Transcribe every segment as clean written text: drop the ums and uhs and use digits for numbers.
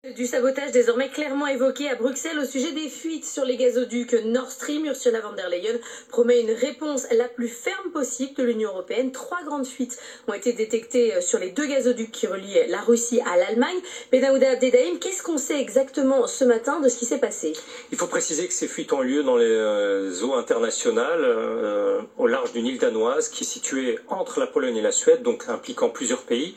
Du sabotage désormais clairement évoqué à Bruxelles au sujet des fuites sur les gazoducs Nord Stream. Ursula von der Leyen promet une réponse la plus ferme possible de l'Union européenne. 3 grandes fuites ont été détectées sur les 2 gazoducs qui relient la Russie à l'Allemagne. Benahouda Abdelrahim, qu'est-ce qu'on sait exactement ce matin de ce qui s'est passé? Il faut préciser que ces fuites ont lieu dans les eaux internationales au large d'une île danoise qui est située entre la Pologne et la Suède, donc impliquant plusieurs pays.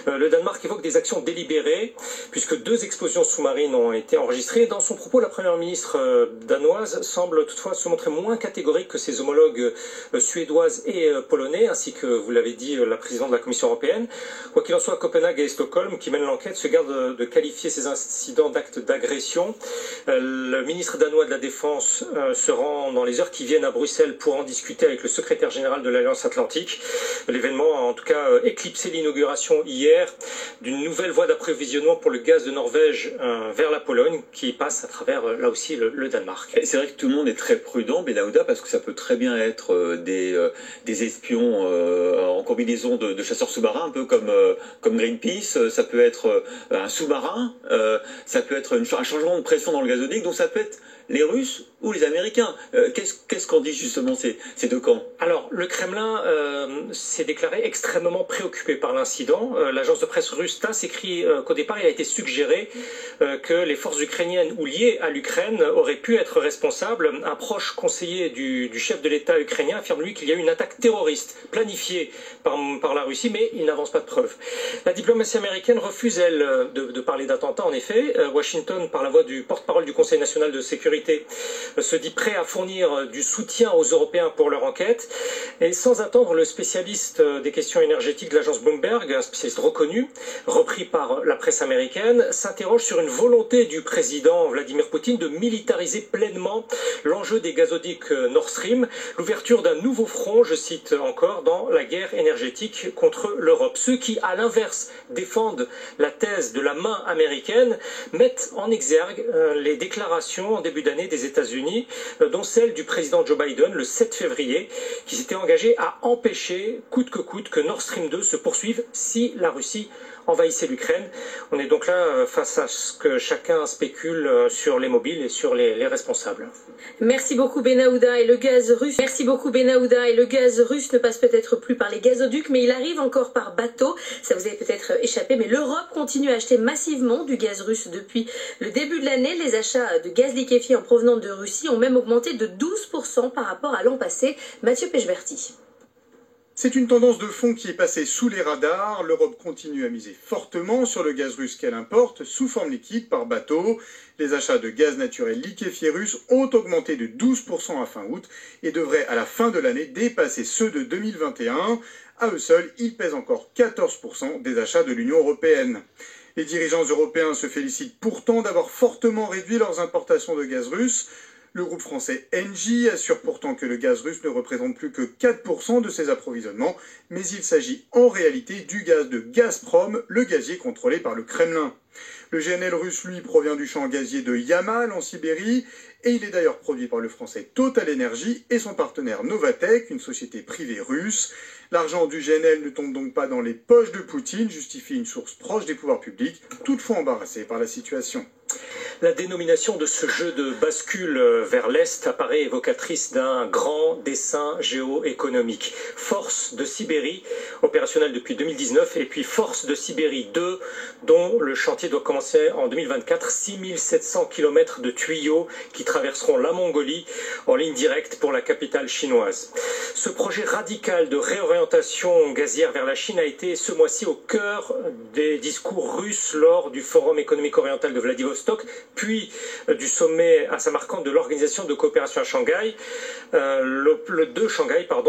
Le Danemark évoque des actions délibérées puisque 2 explosions sous-marines ont été enregistrées. Dans son propos, la première ministre danoise semble toutefois se montrer moins catégorique que ses homologues suédoises et polonais, ainsi que, vous l'avez dit, la présidente de la Commission européenne. Quoi qu'il en soit, Copenhague et Stockholm, qui mènent l'enquête, se gardent de qualifier ces incidents d'actes d'agression. Le ministre danois de la Défense se rend dans les heures qui viennent à Bruxelles pour en discuter avec le secrétaire général de l'Alliance Atlantique. L'événement a en tout cas éclipsé l'inauguration hier d'une nouvelle voie d'approvisionnement pour le gaz de Norvège vers la Pologne, qui passe à travers, là aussi, le Danemark. C'est vrai que tout le monde est très prudent, Benahouda, parce que ça peut très bien être des espions en combinaison de chasseurs sous-marins, un peu comme Greenpeace. Ça peut être un sous-marin, ça peut être un changement de pression dans le gazoduc, donc ça peut être les Russes ou les Américains. Qu'est-ce qu'en disent justement ces 2 camps? Alors, le Kremlin s'est déclaré extrêmement préoccupé par l'incident. L'agence de presse russe TASS écrit qu'au départ, il a été suggéré que les forces ukrainiennes ou liées à l'Ukraine auraient pu être responsables. Un proche conseiller du chef de l'État ukrainien affirme, lui, qu'il y a eu une attaque terroriste planifiée par la Russie, mais il n'avance pas de preuves. La diplomatie américaine refuse, elle, de parler d'attentat, en effet. Washington, par la voix du porte-parole du Conseil national de sécurité, se dit prêt à fournir du soutien aux Européens pour leur enquête. Et sans attendre, le spécialiste des questions énergétiques de l'agence Bloomberg, un spécialiste reconnu, repris par la presse américaine, s'interroge sur une volonté du président Vladimir Poutine de militariser pleinement l'enjeu des gazoducs Nord Stream, l'ouverture d'un nouveau front, je cite encore, dans la guerre énergétique contre l'Europe. Ceux qui, à l'inverse, défendent la thèse de la main américaine mettent en exergue les déclarations en début d'année des États-Unis, dont celle du président Joe Biden le 7 février, qui s'était engagé à empêcher, coûte que coûte, que Nord Stream 2 se poursuive si la Russie envahissait l'Ukraine. On est donc là face à ce que chacun spécule sur les mobiles et sur les responsables. Merci beaucoup Benahouda. Et le gaz russe. Merci beaucoup Benahouda. Et le gaz russe ne passe peut-être plus par les gazoducs, mais il arrive encore par bateau. Ça vous avait peut-être échappé, mais l'Europe continue à acheter massivement du gaz russe depuis le début de l'année. Les achats de gaz liquéfié en provenance de Russie ont même augmenté de 12% par rapport à l'an passé. Mathieu Pechberti. C'est une tendance de fond qui est passée sous les radars. L'Europe continue à miser fortement sur le gaz russe qu'elle importe sous forme liquide par bateau. Les achats de gaz naturel liquéfié russe ont augmenté de 12% à fin août et devraient à la fin de l'année dépasser ceux de 2021. À eux seuls, ils pèsent encore 14% des achats de l'Union européenne. Les dirigeants européens se félicitent pourtant d'avoir fortement réduit leurs importations de gaz russe. Le groupe français Engie assure pourtant que le gaz russe ne représente plus que 4% de ses approvisionnements, mais il s'agit en réalité du gaz de Gazprom, le gazier contrôlé par le Kremlin. Le GNL russe, lui, provient du champ gazier de Yamal en Sibérie, et il est d'ailleurs produit par le français Total Energy et son partenaire Novatek, une société privée russe. L'argent du GNL ne tombe donc pas dans les poches de Poutine, justifie une source proche des pouvoirs publics, toutefois embarrassée par la situation. La dénomination de ce jeu de bascule vers l'Est apparaît évocatrice d'un grand dessin géoéconomique. Force de Sibérie, opérationnelle depuis 2019, et puis Force de Sibérie 2, dont le chantier doit commencer en 2024. 6700 km de tuyaux qui traverseront la Mongolie en ligne directe pour la capitale chinoise. Ce projet radical de réorientation gazière vers la Chine a été ce mois-ci au cœur des discours russes lors du Forum économique oriental de Vladivostok, puis du sommet à Samarcande de l'Organisation de coopération à Shanghai,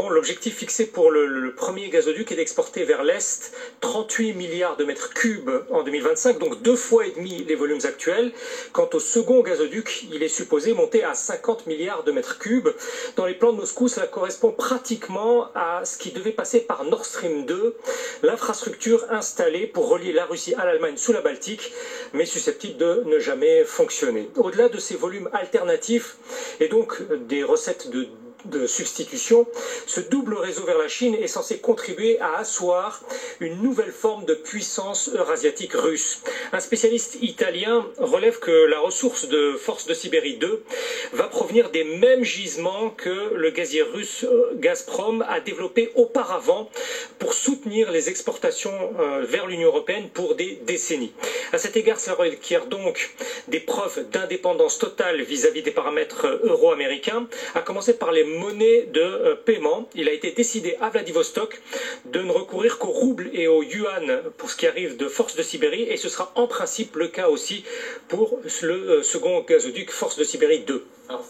L'objectif fixé pour le premier gazoduc est d'exporter vers l'Est 38 milliards de mètres cubes en 2025, donc 2,5 fois les volumes actuels. Quant au second gazoduc, il est supposé monter à 50 milliards de mètres cubes. Dans les plans de Moscou, cela correspond pratiquement à ce qui devait passer par Nord Stream 2, l'infrastructure installée pour relier la Russie à l'Allemagne sous la Baltique, mais susceptible de ne jamais fonctionner. Au-delà de ces volumes alternatifs et donc des recettes de de substitution, ce double réseau vers la Chine est censé contribuer à asseoir une nouvelle forme de puissance eurasiatique russe. Un spécialiste italien relève que la ressource de Force de Sibérie 2 va provenir des mêmes gisements que le gazier russe Gazprom a développé auparavant pour soutenir les exportations vers l'Union européenne pour des décennies. À cet égard, cela requiert donc des preuves d'indépendance totale vis-à-vis des paramètres euro-américains, à commencer par les monnaies de paiement. Il a été décidé à Vladivostok de ne recourir qu'au rouble et au yuan pour ce qui arrive de Force de Sibérie, et ce sera en principe le cas aussi pour le second gazoduc Force de Sibérie 2. Alors,